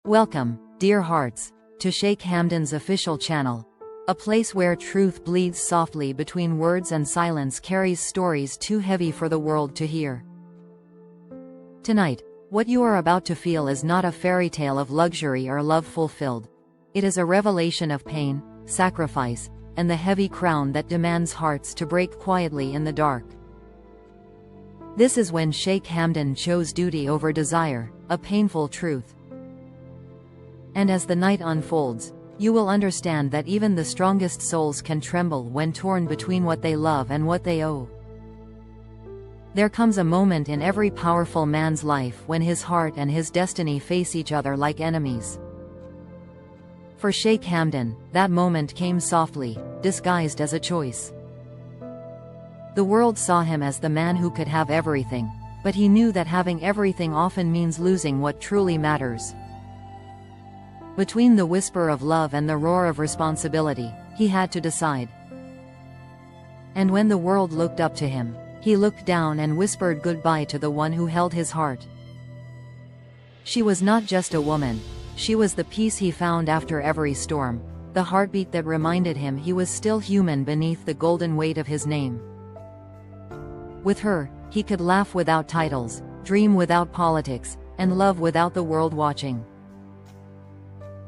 Welcome, dear hearts, to Sheikh Hamdan's official channel, a place where truth bleeds softly between words and silence carries stories too heavy for the world to hear. Tonight, what you are about to feel is not a fairy tale of luxury or love fulfilled. It is a revelation of pain, sacrifice, and the heavy crown that demands hearts to break quietly in the dark. This is when Sheikh Hamdan chose duty over desire, a painful truth. And as the night unfolds, you will understand that even the strongest souls can tremble when torn between what they love and what they owe. There comes a moment in every powerful man's life when his heart and his destiny face each other like enemies. For Sheikh Hamdan, that moment came softly, disguised as a choice. The world saw him as the man who could have everything, but he knew that having everything often means losing what truly matters. Between the whisper of love and the roar of responsibility, he had to decide. And when the world looked up to him, he looked down and whispered goodbye to the one who held his heart. She was not just a woman, she was the peace he found after every storm, the heartbeat that reminded him he was still human beneath the golden weight of his name. With her, he could laugh without titles, dream without politics, and love without the world watching.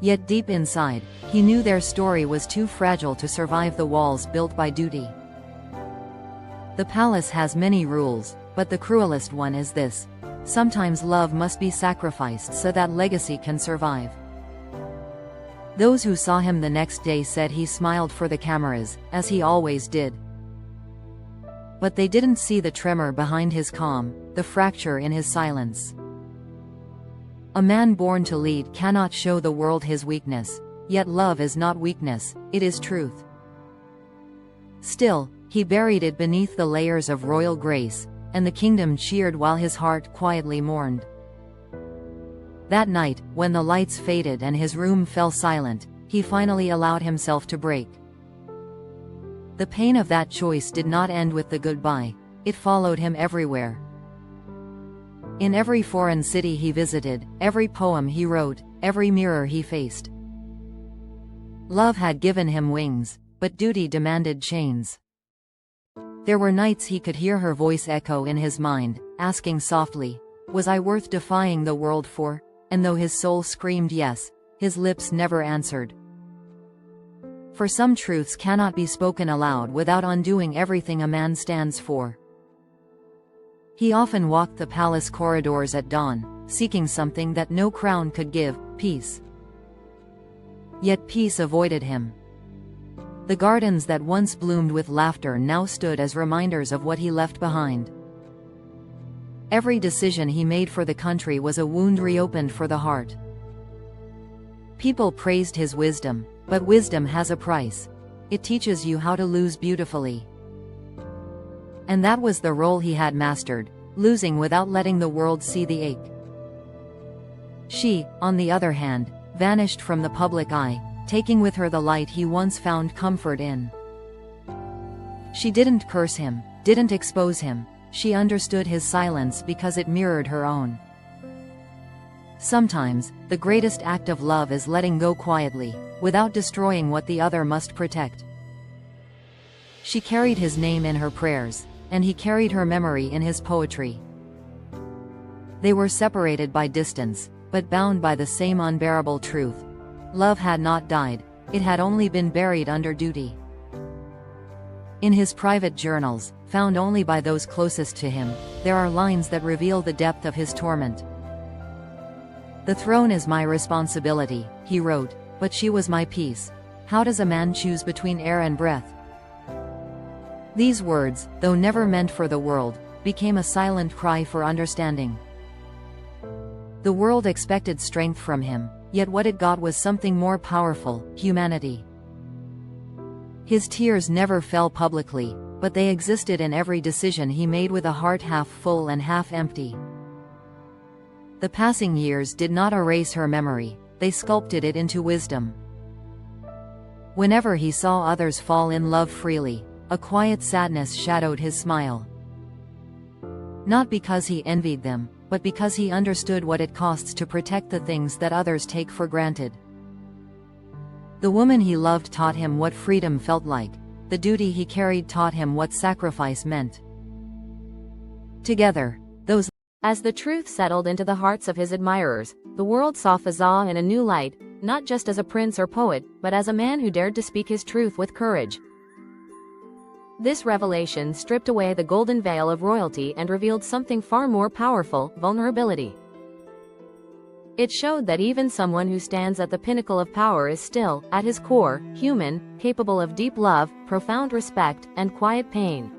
Yet deep inside, he knew their story was too fragile to survive the walls built by duty. The palace has many rules, but the cruelest one is this: sometimes love must be sacrificed so that legacy can survive. Those who saw him the next day said he smiled for the cameras, as he always did. But they didn't see the tremor behind his calm, the fracture in his silence. A man born to lead cannot show the world his weakness, yet love is not weakness, it is truth. Still, he buried it beneath the layers of royal grace, and the kingdom cheered while his heart quietly mourned. That night, when the lights faded and his room fell silent, he finally allowed himself to break. The pain of that choice did not end with the goodbye, it followed him everywhere. In every foreign city he visited, every poem he wrote, every mirror he faced. Love had given him wings, but duty demanded chains. There were nights he could hear her voice echo in his mind, asking softly, "Was I worth defying the world for?" And though his soul screamed yes, his lips never answered. For some truths cannot be spoken aloud without undoing everything a man stands for. He often walked the palace corridors at dawn, seeking something that no crown could give, peace. Yet peace avoided him. The gardens that once bloomed with laughter now stood as reminders of what he left behind. Every decision he made for the country was a wound reopened for the heart. People praised his wisdom, but wisdom has a price. It teaches you how to lose beautifully. And that was the role he had mastered, losing without letting the world see the ache. She, on the other hand, vanished from the public eye, taking with her the light he once found comfort in. She didn't curse him, didn't expose him, she understood his silence because it mirrored her own. Sometimes, the greatest act of love is letting go quietly, without destroying what the other must protect. She carried his name in her prayers, and he carried her memory in his poetry. They were separated by distance, but bound by the same unbearable truth. Love had not died, it had only been buried under duty. In his private journals, found only by those closest to him, there are lines that reveal the depth of his torment. "The throne is my responsibility," he wrote, "but she was my peace. How does a man choose between air and breath?" These words, though never meant for the world, became a silent cry for understanding. The world expected strength from him, yet what it got was something more powerful: humanity. His tears never fell publicly, but they existed in every decision he made, with a heart half full and half empty. The passing years did not erase her memory, they sculpted it into wisdom. Whenever he saw others fall in love freely, a quiet sadness shadowed his smile. Not because he envied them, but because he understood what it costs to protect the things that others take for granted. The woman he loved taught him what freedom felt like. The duty he carried taught him what sacrifice meant. Together, those. As the truth settled into the hearts of his admirers, the world saw Fazza in a new light, not just as a prince or poet, but as a man who dared to speak his truth with courage. This revelation stripped away the golden veil of royalty and revealed something far more powerful: vulnerability. It showed that even someone who stands at the pinnacle of power is still, at his core, human, capable of deep love, profound respect, and quiet pain.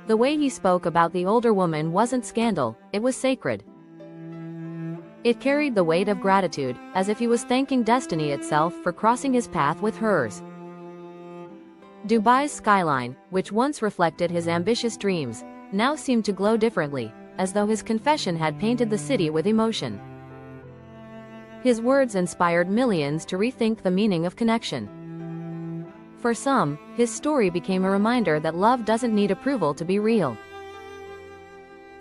The way he spoke about the older woman wasn't scandal, it was sacred. It carried the weight of gratitude, as if he was thanking destiny itself for crossing his path with hers. Dubai's skyline, which once reflected his ambitious dreams, now seemed to glow differently, as though his confession had painted the city with emotion. His words inspired millions to rethink the meaning of connection. For some, his story became a reminder that love doesn't need approval to be real.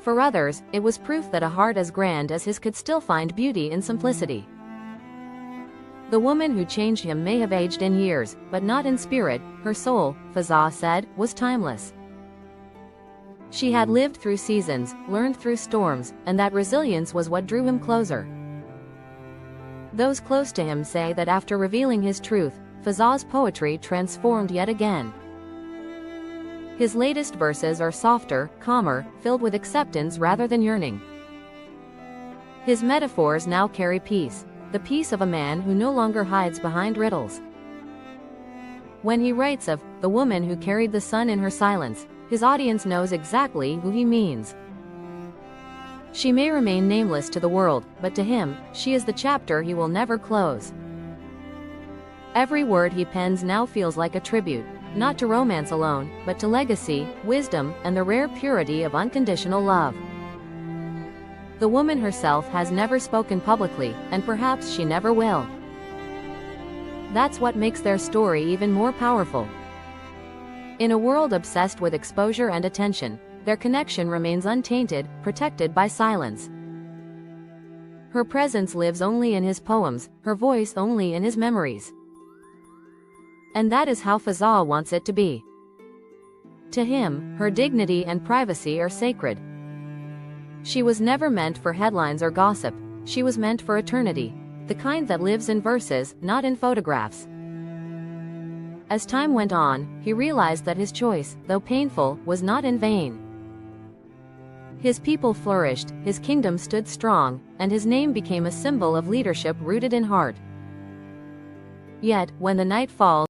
For others, it was proof that a heart as grand as his could still find beauty in simplicity. The woman who changed him may have aged in years, but not in spirit. Her soul, Fazza said, was timeless. She had lived through seasons, learned through storms, and that resilience was what drew him closer. Those close to him say that after revealing his truth, Fazza's poetry transformed yet again. His latest verses are softer, calmer, filled with acceptance rather than yearning. His metaphors now carry peace, the peace of a man who no longer hides behind riddles. When he writes of the woman who carried the sun in her silence, his audience knows exactly who he means. She may remain nameless to the world, but to him, she is the chapter he will never close. Every word he pens now feels like a tribute, not to romance alone, but to legacy, wisdom, and the rare purity of unconditional love. The woman herself has never spoken publicly, and perhaps she never will. That's what makes their story even more powerful. In a world obsessed with exposure and attention, their connection remains untainted, protected by silence. Her presence lives only in his poems, her voice only in his memories. And that is how Fazza wants it to be. To him, her dignity and privacy are sacred. She was never meant for headlines or gossip, she was meant for eternity, the kind that lives in verses, not in photographs. As time went on, he realized that his choice, though painful, was not in vain. His people flourished, his kingdom stood strong, and his name became a symbol of leadership rooted in heart. Yet, when the night falls,